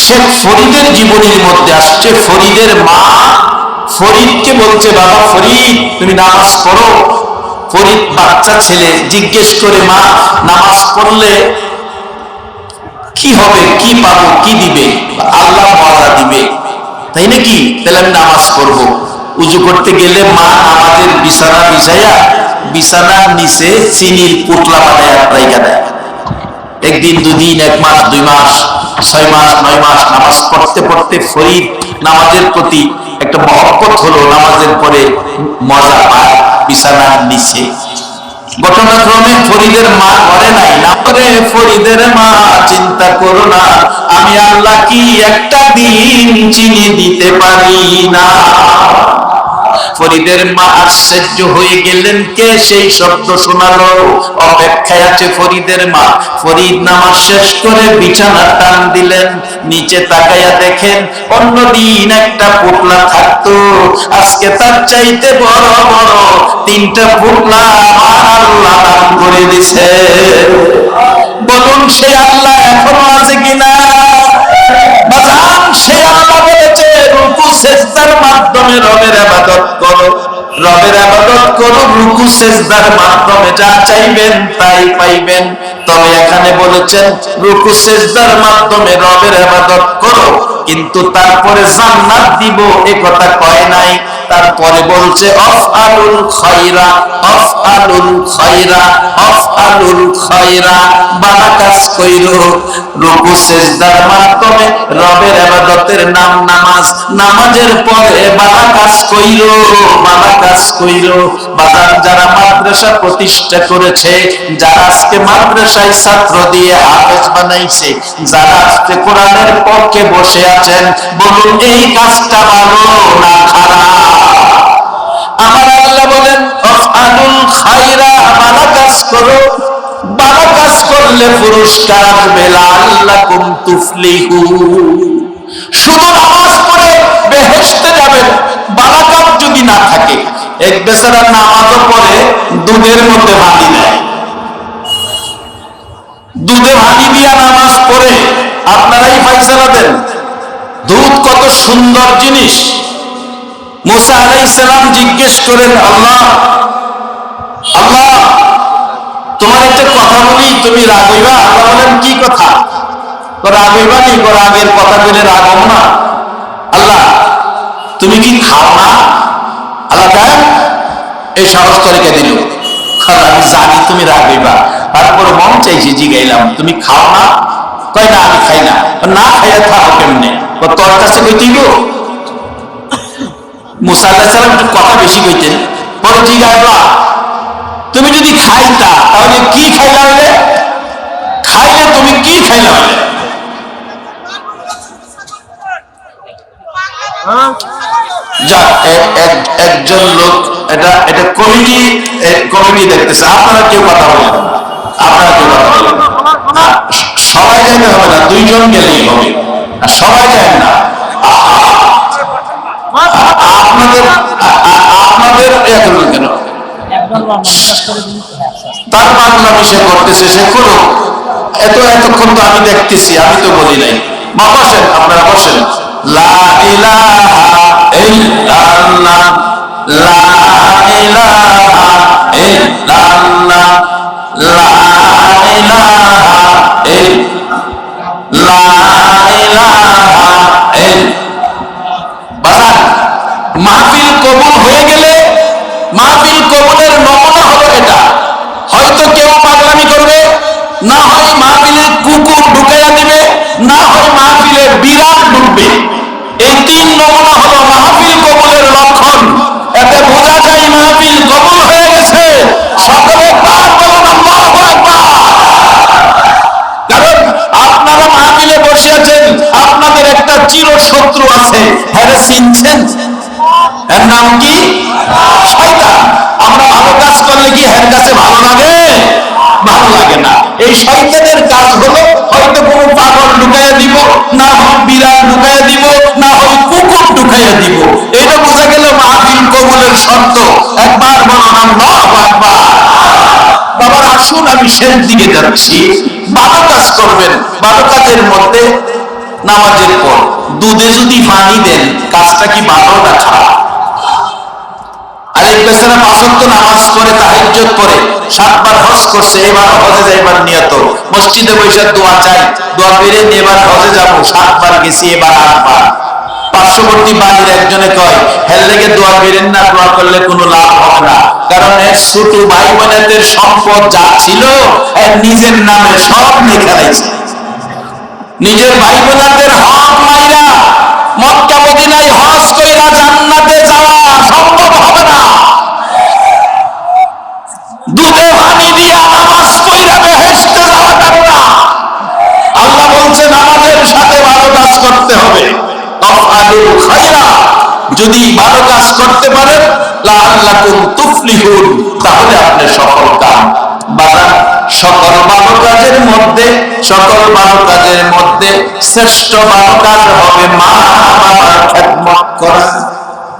শেখ ফরিদের জীবনীর মধ্যে আসছে, ফরিদের মা ফরিদকে বলছে, বাবা ফরিদ তুমি নামাজ পড়ো। ফরিদ বাচ্চা ছেলে জিজ্ঞেস করে, মা নামাজ পড়লে কি হবে, কি পাবো, কি দিবে? আল্লাহ মজা দিবে, তাই নাকি? তাহলে আমি নামাজ পড়বো। উজু করতে গেলে মা আমাদের বিছানা বিছাইয়া বিছানার নিচে চিনির পোটলা বানায় রাইখা দেয়। একদিন, দুদিন, 1 মাস, 2 মাস, 6 মাস, 9 মাস নামাজ পড়তে পড়তে ফরিদ নামাজের প্রতি একটা মহব্বত হলো, নামাজের পরে মজা পায় বিছানার নিচে। ঘটনাক্রমে ফরিদের মা ঘরে নাই, না করে ফরিদের মা চিন্তা করো না, আমি আল্লাহ কি একটা দিন চিনি দিতে পারি না। ফরিদের মা আশ্চর্য হয়ে গেলেন, কে সেই শব্দ শোনালো? অপেক্ষায় আছে ফরিদের মা। ফরিদ নামাজ শেষ করে বিছানা টান দিলেন, নিচে তাকাইয়া দেখেন অন্যদিন একটা পোটলা থাকতো, আজকে তার চাইতে বড় বড় 3টা পোটলা আমার আল্লাহ দান করে দিছে। বলুন সে আল্লাহ এখনো আছে কিনা? বাজান, সে আল্লাহ বলেছে রুকু সেজদার মাধ্যমে রবের ইবাদত করো, রবের ইবাদত করো, রুকু সেজদার মাধ্যমে যা চাইবেন তাই পাইবেন। তবে এখানে বলেছেন রুকু সেজদার মাধ্যমে রবের ইবাদত করো, কিন্তু তারপরে জান্নাত দিব এ কথা কয় নাই। তারপরে বলছে আফআলুল খায়রা, আফআলুল খায়রা, আফআলুল খায়রা, ভালো কাজ কইরো। রুকু সিজদার মাধ্যমে রবের ইবাদতের নাম নামাজ, নামাজের পরে ভালো কাজ কইরো, ভালো কাজ কইরো। বাজার যারা মাদ্রাসা প্রতিষ্ঠা করেছে, যারা আজকে মাদ্রাসায় ছাত্র দিয়ে হাফেজ বানাইছে, যারা আজকে কোরআনের পক্ষে বসে আছেন, বলুন এই কাজটা ভালো না খারাপ? আমার আল্লাহ বলেন আফআলুল খায়রা, ভালো কাজ করো, ভালো কাজ করলে পুরস্কার আসবে, লাআল্লাকুম তুফলিহুন। শুধু নামাজ পড়ে বেহেশতে যাবেন, ভালো কাজ যদি না থাকে। এক বেচারা নামাজও পড়ে দুধের মধ্যে ভাঙি দেয়, দুধে ভাঙি দিয়া নামাজ পড়ে, আপনারাই ফাইসালা দেন। দুধ কত সুন্দর জিনিস। মুসা আলাইহিস সালাম জিজ্ঞেস করেন, আল্লাহ আল্লাহ তোমার একটা কথা বলি, তুমি রাগ হইবা? আল্লাহ বলেন, কি কথা? রাগ হইবা নি? রাগের কথা বলে রাগ হবো না? আল্লাহ তুমি কি খাও না? আল্লাহ দেখ এই সাহস তরিকা দিল, আমি জানি তুমি রাগ হইবা, তারপরে মন চাইছে জিগাইলাম, তুমি খাও না? কয় না আমি খাই না। না খাইয়া থাকো কেমনে? তোর কাছে কইতেই গো। মুসা আলাইহিস সালাম একটু কথা বেশি কইতেন। পরে জিগাইবা, তুমি যদি খাইতা তাহলে কি খাইলা হইলে? খাইলে তুমি কি খাইলা হইলে? একজন লোক, এটা কমিটি দেখতেছে, আপনারা কেউ কথা বলেন, আপনারা কেউ কথা বলেন। সবাই যাইতে হবে না, 2 জন গেলেই হবে, সবাই যায় না। আপনাদের কেন তার পাগলামি সে করতেছে, সে করুক, এতক্ষণ তো আমি দেখতেছি, আমি তো বলি নাই। বসেন, আপনারা বসেন। লা ইলাহা ইল্লাল্লাহ, লা ইলাহা ইল্লাল্লাহ, লা ইলাহা ইল্লাল্লাহ, লা ইলাহা ইল্লাল্লাহ। মাহফিল কবুল হয়ে গেলে, মাহফিল কবুলের নমুনা হলো এটা। হয়তো কেউ পাগলামি করবে, না হয় মাহফিলে কুকুর ঢুকাইয়া দিবে, না হয় মাহফিলে বিড়াল ঢুকবে। এই 3 নমুনা হলো মাহফিল কবুলের লক্ষণ। এতে বোঝা যায় মাহফিল কবুল হয়ে গেছে। সকলে পাক বলুন আল্লাহু আকবার। কারণ আপনারা মাহফিলে বসে আছেন, আপনাদের একটা চিরশত্রু আছে, হ্যাঁ চিনছেন? এর নাম কি? শয়তান। আমরা ভালো কাজ করলে কি এর কাছে ভালো লাগে? ভালো লাগে না। এই শয়তানের কাজ হলো হয়তো কোনো পাগল ঢুকাইয়া দিব, না হয় বিড়াল ঢুকাইয়া দিব, না হয় কুকুর ঢুকাইয়া দিব। এটা বোঝা গেল মাহফিল কবুলের শর্ত। একবার বলুন আল্লাহু আকবার। বাবার আসুন, আমি শেষ দিকে যাচ্ছি। ভালো কাজ করবেন, ভালো কাজের মধ্যে নামাজের পর দুধে যদি পানি দেন, কাজটা কি ভালো না খারাপ? আরেক বেচারা 5 ওয়াক্ত নামাজ পড়ে, তাহাজ্জুদ পড়ে, 7 বার হজ করছে, এবার হজে যাইবার নিয়ত, মসজিদে বসে দোয়া চাই, দোয়া পেরে এবার হজে যাব, 7 বার গেছি, এবার 8 বার। পার্শ্ববর্তী বাড়ির একজনে কয়, হেল লেগে দোয়া করেন না, দোয়া করলে কোনো লাভ হবে না, কারণ এর ছোট ভাই বোনেদের সম্পদ যা ছিল এর নিজের নামে সব লেখা রয়েছে। নিজের ভাই বোনেদের হক মাইরা মক্কা মদিনায় হজ কইরা জান্নাতে যাওয়া সম্ভব হবে না। দুধে পানি দিয়া নামাজ পড়া বেহেশতে যাওয়া যাবে না। আল্লাহ বলছে নামাজের সাথে ভালো কাজ করতে হবে। তাফআলুল খায়রা, যদি ভালো কাজ করতে পারেন, লাআল্লাকুম তুফলিহুন, তাহলে আপনি সফল কাম। বাবা, সকল ভালো কাজের মধ্যে শ্রেষ্ঠ ভালো কাজ হবে মা বাবার খেদমত করা।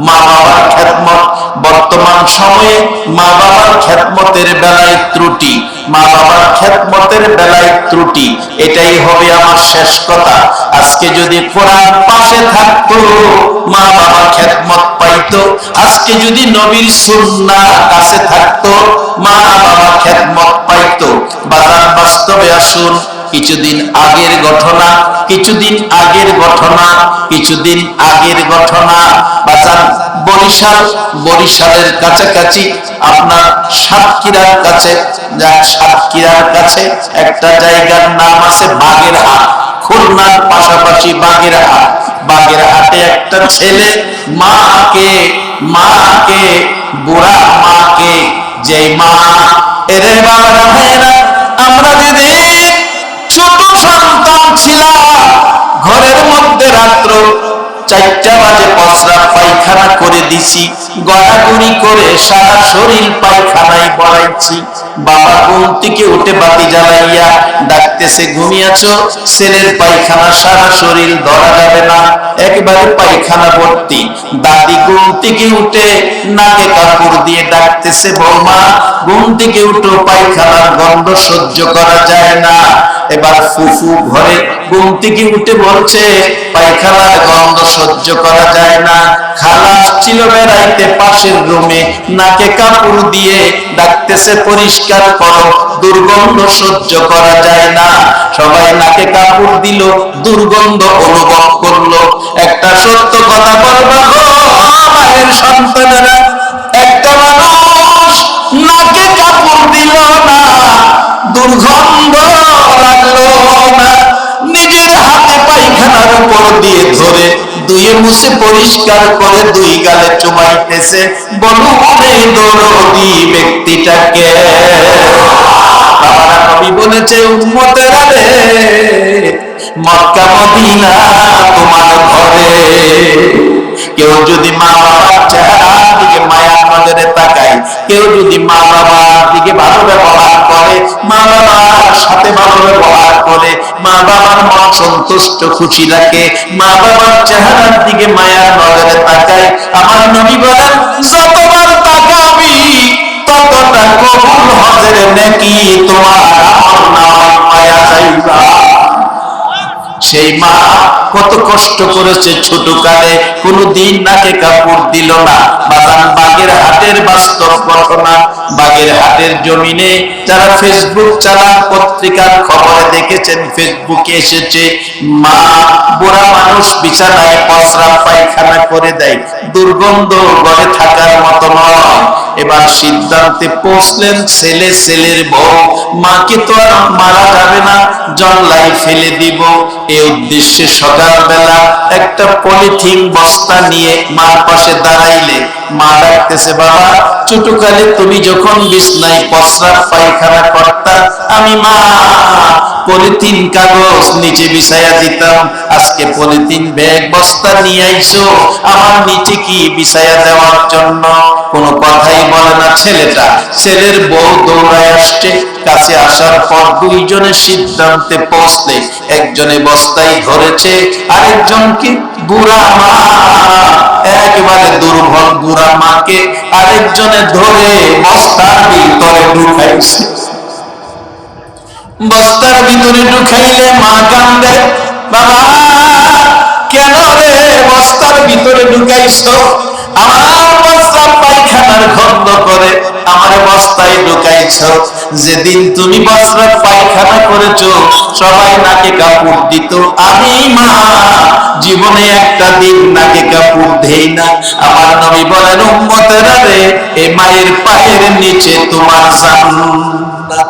মা বাবার খেদমত, বর্তমান সময়ে মা বাবার খেদমতের বেলায় ত্রুটি, মা বাবার খেদমতের বেলায় ত্রুটি, এটাই হবে আমার শেষ কথা। আজকে যদি কোরআন পাশে থাকতো, মা বাবা খেদমত পাইতো। আজকে যদি নবীর সুন্নাহ কাছে থাকতো, মা বাবা খেদমত পাইতো। বাজার বাস্তবে আসুন, কিছুদিন আগের ঘটনা বাজার বরিশালের কাছাকাছি, আপনার সাতক্ষীরার কাছে একটা জায়গার নাম আছে বাগেরহাট, খুলনার পাশাপাশি বাগেরহাটে একটা ছেলে বুড়া মাকে, যে মা, এরে বাবা ভাইরা, আমরা যেদিন ছোট সন্তান ছিলাম, ঘরের মধ্যে রাত্র 4টা বাজে প্রস্রাব পায়খানা করে দিছি, গড়াগড়ি করে সারা শরীর পায়খানায় বড়াইছি। বাবা ঘুম থেকে উঠে বাতি জ্বালাইয়া ডাকতেছে, ঘুমিয়েছো? ছেলের পায়খানা সারা শরীর ধরা যাবে না, একবারে পায়খানা ভর্তি। দাদি ঘুম থেকে উঠে নাকে কাপড় দিয়ে ডাকতেছে, বৌমা ঘুম থেকে উঠো, পায়খানার গন্ধ সহ্য করা যায় না। এবার ফুফু ঘরে ঘুম থেকে উঠে বলছে, পায়খানার গন্ধ সহ্য করা যায় না। খালা ছিল বেড়াইতে পাশের রুমে, নাকে কাপড় দিয়ে ডাকতেছে, পরিষ্কার করো, দুর্গন্ধ সহ্য করা যায় না। সবাই নাকে কাপড় দিল, দুর্গন্ধ অনুভব করলো। একটা সত্য কথা বলবা গো মায়ের সন্তানেরা, একটা মানুষ নাকে কাপড় দিল না, দুর্গন্ধ লাগলো না, নিজের হাতে পায়খানার উপর দিয়ে ধরে ধুয়ে মুছে পরিষ্কার করে 2 গালে চুমাইতেছে। বলুন এই দরদি ব্যক্তিটাকে? বাবারা, নবী বলেছে, উম্মতেরা রে, মক্কা মদিনা তোমার ঘরে। কেউ যদি মা বাবার চেহারার দিকে মায়ার নজরে তাকায়, কেউ যদি মা বাবার দিকে ভালো ব্যবহার করে, মা বাবার সাথে ভালো ব্যবহার করে, মা বাবার মন সন্তুষ্ট খুশি রাখে, মা বাবার চেহারার দিকে মায়ার নজরে তাকায়, আমার নবী বলেন, যতবার তাকাবি ততটা কবুল হজের নেকি তোমার আমলনামায় পাওয়া যাইবা। সেই মা কত কষ্ট করেছে ছোটকালে, কোনদিন নাকে কাপড় দিল না। বাগেরহাটের বাস্তব ঘটনা। বাগেরহাটের জমিনে যারা ফেসবুক চালান, পত্রিকার খবরে দেখেছেন, ফেসবুকে এসেছে, মা বুড়া মানুষ বিছানায় প্রস্রাব পায়খানা করে দেয়, দুর্গন্ধ ঘরে থাকার মতো নয়। এবার সিদ্ধান্তে পৌঁছলেন ছেলের বউ, মাকে তো আর মারা যাবে না, জল্লায় ফেলে দিব। এই উদ্দেশ্যে সকালবেলা একটা পলিথিন বস্তা নিয়ে মার পাশে দাঁড়াইলে মা ডাকতেছে, বাবা ছোটকালে তুমি যখন বিছনায় প্রস্রাব পায়খানা করতা, আমি মা পলিথিন কাগজ নিচে বিছাইয়া দিতাম, আজকে পলিথিন ব্যাগ বস্তা নিয়ে আইছো আমার নিচে কি বিছাইয়া দেওয়ার জন্য? কোনো কথাই বলে না ছেলেটা। ছেলের বউ দৌড়ায় আসছে, কাছে আসার পর দুইজনে সিদ্ধান্তে পৌঁছলে, একজনে বস্তায় ধরেছে, আরেকজনকে বুড়া মা, একেবারে দুর্বল বুড়া মাকে আরেকজনে ধরে বস্তার ভিতরে ঢুকাইছে। বস্তার ভিতরে ঢুকাইলে মা কান্দে, বাবা কেন রে বস্তার ভিতরে ঢুকাইছো? আমার বস্তা পায়খানার গন্ধ করে আমার বস্তায় ঢুকাইছো। যেদিন তুমি বস্তা পায়খানা করেছো সবাই নাকে কাপড় দিত, আমি মা জীবনে একটা দিন নাকে কাপড় দেই না। আমার নবী বলেন উম্মতেরা রে, এ মায়ের পায়ের নিচে তোমার জান্নাত।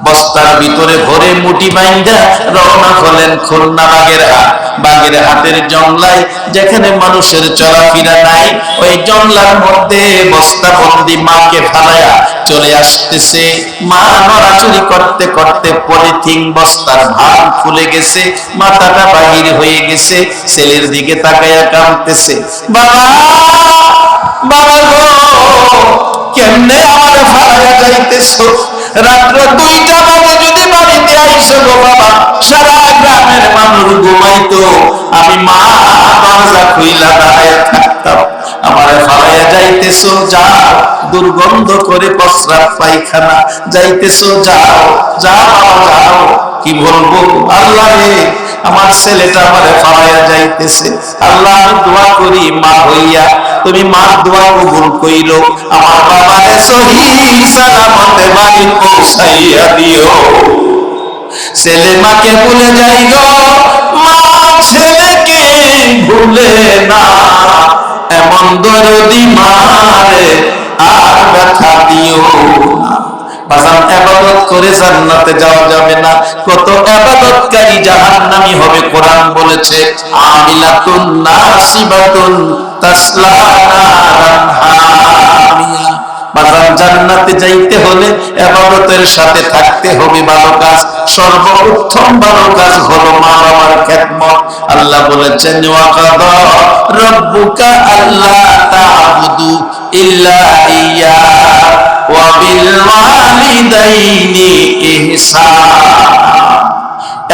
বস্তার ভিতরে ভরে মুঠি বাইন্ধা রওনা হলেন খুলনা বাগেরহাট। বাগেরহাটের জংলায় যেখানে মানুষের চলাফেরা নাই, ওই জংলার মধ্যে বস্তাবন্দি মাকে ফালায়া চলে আসতেছে। মা নড়াচড়ি করতে করতে পলিথিন বস্তার ভান খুলে গেছে, মাথাটা বাহির হয়ে গেছে, ছেলের দিকে তাকায়া কাঁদতেছে, বাবা বাবা গো কেমনে আমার ফালায়া যাইতেছো? রাত্র 2টা বাজে যদি বাড়িতে আইসো গো বাবা, সারা গ্রামের মানুষ ঘুমাইতো, আমি মা দরজা খুইলা দাঁড়ায় থাকতাম, আমারে ফালাইয়া যাইতেছো, যাও দুর্গন্ধ করে প্রস্রাব পায়খানা, যাইতেছো যাও যাও বাবা যাও। কি বলবো আল্লাহ রে, আমার ছেলেটা আমারে ফালাইয়া যাইতেছে। আল্লাহ আমি দোয়া করি মা হইয়া তুমি মার দোয়া কবুল কইরো, আমার বাবারে সহি সালামতে বাড়ি পৌঁছাইয়া দিও। ছেলে মাকে ভুলে যাই গো, মা ছেলেকে ভুলে না, এমন দরদি মারে আর ব্যথা দিও না। বাজান ইবাদত করে জান্নাতে যাওয়া যাবে না, কত ইবাদতকারী জাহান্নামী হবে। কোরআন বলেছে আমিলাতুন নাসিবাতুন তাসলা নারান হামিয়া। বাজান জান্নাতে যাইতে হলে ইবাদতের সাথে থাকতে হবে ভালো কাজ। সর্বোত্তম ভালো কাজ হলো মা বাবার খেদমত। আল্লাহ বলেছেন ওয়া কাদা রাব্বুকা আল্লা তা'বুদু ইল্লা ইয়্যা ওয়া বিল ওয়ালিদাইনি ইহসানা।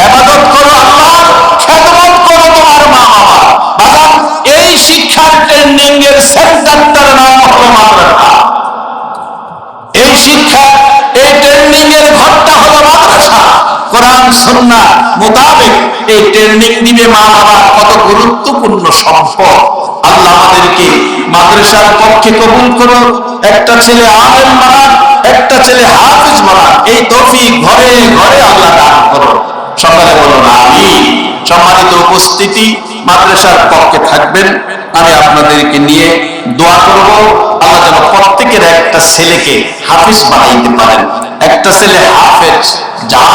ইবাদত করো আল্লাহর, খেদমত করো তোমার মা বাবা। বাজান এই শিক্ষার ট্রেনিং এর সেন্টারটার নাম হলো মাদ্রাসা। এই শিক্ষা এই ট্রেনিং এর ঘরটা হলো মাদ্রাসা। কোরআন সুন্নাহ মোতাবেক এই ট্রেনিং দিবে মা বাবা, কত গুরুত্বপূর্ণ সম্পদ। আল্লাহ আমাদেরকে মাদ্রাসার পক্ষে কবুল করো, একটা ছেলে আলেম বানান, একটা ছেলে হাফেজ বানান, এই তৌফিক ঘরে ঘরে আল্লাহ দান করো। সকালে বলুন আমিন। সম্মানিত উপস্থিতি, মাদ্রাসার পক্ষে থাকবেন, আমি আপনাদেরকে নিয়ে দোয়া করব আল্লাহ যেন প্রত্যেকের একটা ছেলেকে হাফেজ বানাইতে পারেন। একটা ছেলে হাফেজ যা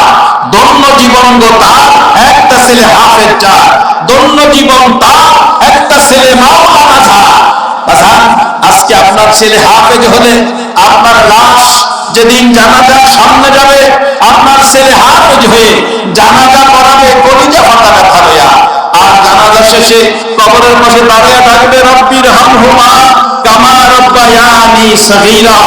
দন্য জীবন গো তার, একটা ছেলে হাফেজ যা দন্য জীবন তার, একটা ছেলে মাওলানা যা। আজকে আপনার ছেলে হাফেজ হলে আপনার লাশ যেদিন জানাজার সামনে যাবে, আপনার ছেলে হাফেজ হয়ে জানাজা করাবে কলিজা ফাটা ব্যথা লইয়া, আর জানাজা শেষে কবরের পাশে দাঁড়িয়ে থাকবে রব্বির হামহুমা কামা রাব্বায়ানি সগীরা।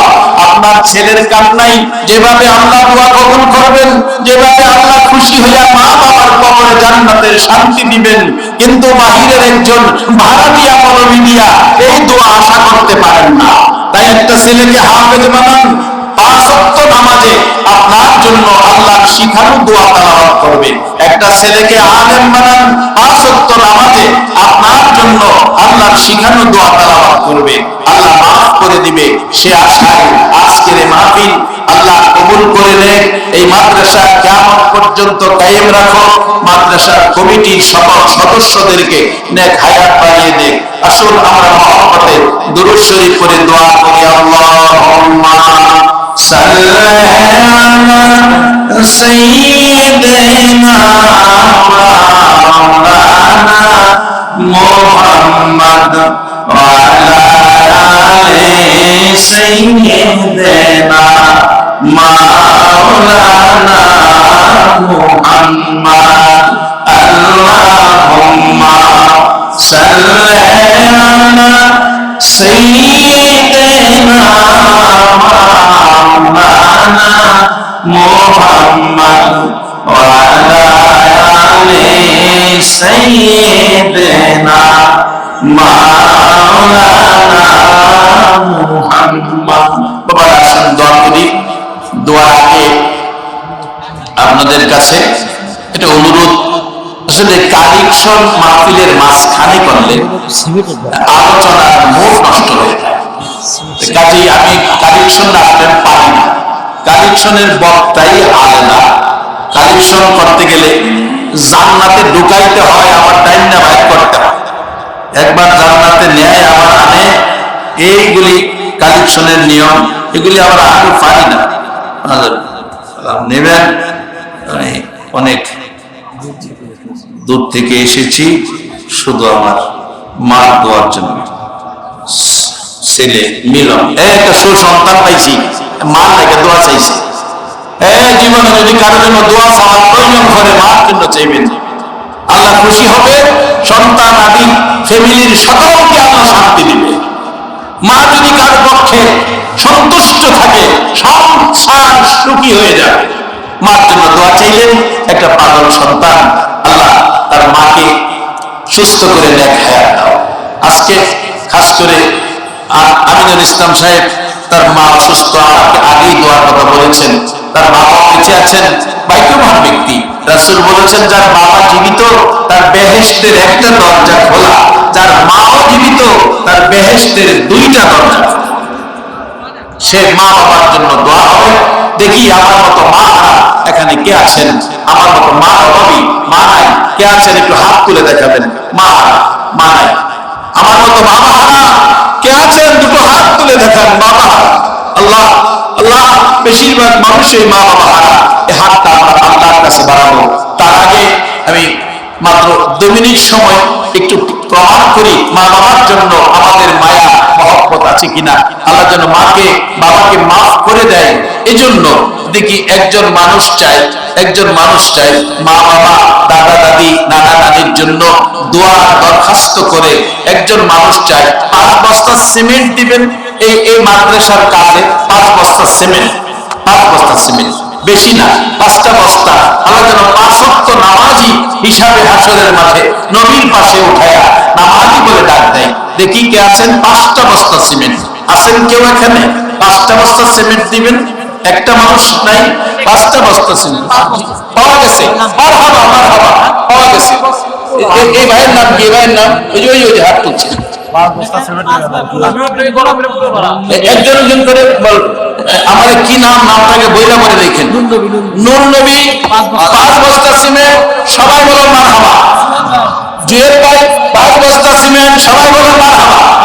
আপনার ছেলের কান্নাই যেভাবে আল্লাহ দোয়া কবুল করবেন, যেভাবে আল্লাহ খুশি হইয়া মা বাবার কবরে জান্নাতের শান্তি দিবেন, কিন্তু বাহিরের একজন ভাড়াটিয়া মৌলবি দিয়া এই দোয়া আশা করতে পারেন না। তাই একটা ছেলেকে হাফেজ বানান, 5 ওয়াক্ত নামাজে আপনার জন্য আল্লাহর শিখানো দোয়া তেলাওয়াত করবে। একটা ছেলেকে আলেম বানান, 5 ওয়াক্ত নামাজে আপনার জন্য আল্লাহর শিখানো দোয়া তেলাওয়াত করবে, আল্লাহ মাফ করে দিবে। সে আশায় আজকের এই মাহফিল আল্লাহ কবুল করে নেন। এই মাদ্রাসা কিয়ামত পর্যন্ত কায়েম রাখো। মাদ্রাসার কমিটির সকল সদস্যদেরকে নেক হায়াত বাড়িয়ে দেন। আসুন আমরা মহব্বতে দুরূদ শরীফ পড়ে দোয়া করি। আল্লাহুম্মা সাল্লি আলা সাইয়্যিদিনা মাওলানা মুহাম্মদ ওয়া আলা আলি সাইয়্যিদিনা মাওলানা মুহাম্মদ। আল্লাহুম্মা সাল্লি আলা সাইয়্যিদিনা মাওলানা মুহাম্মদ ওয়া আলা আলি সাইয়্যিদিনা মাওলানা মুহাম্মদ। বাবা আসুন দোয়া করি। দোয়ার আগে আপনাদের কাছে এটা অনুরোধ, আসলে কালেকশন মাহফিলের মাঝখানে করলে আলোচনার মুখ নষ্ট হয়ে যায়। কাজেই আমি কালেকশন রাখতে পারি না। কালেকশনের বক্তাই আলাদা। কালেকশন করতে গেলে জান্নাতে ঢুকাইতে হয়, আবার টাইম না বাইর করতে হয়। একবার জান্নাতে নেয় আবার আনে, এইগুলি কালেকশনের নিয়ম। এগুলি আবার আমি পারি না। নেবেন, অনেক দূর থেকে এসেছি শুধু আমার মা দোয়ার জন্য। ছেলে মিলন একটা সুসন্তান পাইছি, মা থেকে দোয়া চাইছে। জীবনে যদি কারোর জন্য দোয়া চাওয়ার প্রয়োজন করে মার জন্য চাইবেন, আল্লাহ খুশি হবে। সন্তান আদি ফ্যামিলির সকলকে আল্লাহ শান্তি দিবে। মা যদি কারো পক্ষে সন্তুষ্ট থাকে, সংসার সুখী হয়ে যাবে। মার জন্য দোয়া চাইলেন, একটা পাগল সন্তান, আল্লাহ তার মাকে সুস্থ করে নেক হায়াত দাও। আজকে খাস করে আমিনুল ইসলাম সাহেব, তার মা অসুস্থ, আমাকে আগেই দোয়ার কথা বলেছেন। তার বাবা বেঁচে আছেন, ভাগ্যবান ব্যক্তি। রাসূল বলেছেন, যার বাবা জীবিত তার বেহেশতের একটা দরজা খোলা, যার মাও জীবিত তার বেহেশতের দুইটা দরজা। সে মা বাবার জন্য দোয়া হবে। দেখি আমার মতো মা এখানে কে আছেন, আমার মতো মা অভাবী, মা নাই কে আছেন, একটু হাত তুলে দেখাবেন। মা মা নাই, আমার মতো বাবা হারা কে আছেন, দুটো হাত তুলে দেখান। বাবা আল্লাহ আল্লাহ, বেশিরভাগ মানুষই মা বাবা হারা। এই হাতটা আমরা আল্লাহর কাছে বাড়াবো। তার আগে আমি মাত্র 2 মিনিট সময় একটু প্রমাণ করি মা বাবার জন্য আমাদের মায়া মহব্বত আছে কিনা। আল্লাহ যেন মাকে বাবাকে মাফ করে দেয়। এজন্য দেখি একজন মানুষ চাই মা বাবা দাদা দাদি নানা নানির জন্য দোয়া দরখাস্ত করে। একজন মানুষ চায় 5 বস্তা সিমেন্ট দিবেন এই মাদ্রাসার কাজে। 5 বস্তা সিমেন্ট, 5 বস্তা সিমেন্ট, বেশি না, 5টা বস্তা। আল্লাহ যেন 5 ওয়াক্ত নামাজি হিসাবে হাসরের মাঠে নবীর পাশে উঠায়া নামাজি বলে ডাক দেয়। দেখি কে আছেন 5টা বস্তা সিমেন্ট আছেন কেউ এখানে? 5টা বস্তা সিমেন্ট দিবেন। একটা মানুষ নাই, 5টা বস্তা সিমেন্ট পাওয়া গেছে। মারহাবা মারহাবা, পাওয়া গেছে। এই ভাইয়ের নাম কি? ভাইয়ের নাম ওই যে হাত তুলছে। একজন একজন করে বল, আমাদের কি নাম, নামটাকে বইলা করে দেখেন। নূর নবী 5 বস্তা সিমেন্ট, সবাই বলো মারহাবা। জুয়েল ভাই 5 বস্তা সিমেন্ট, সবাই বলো মারহাবা।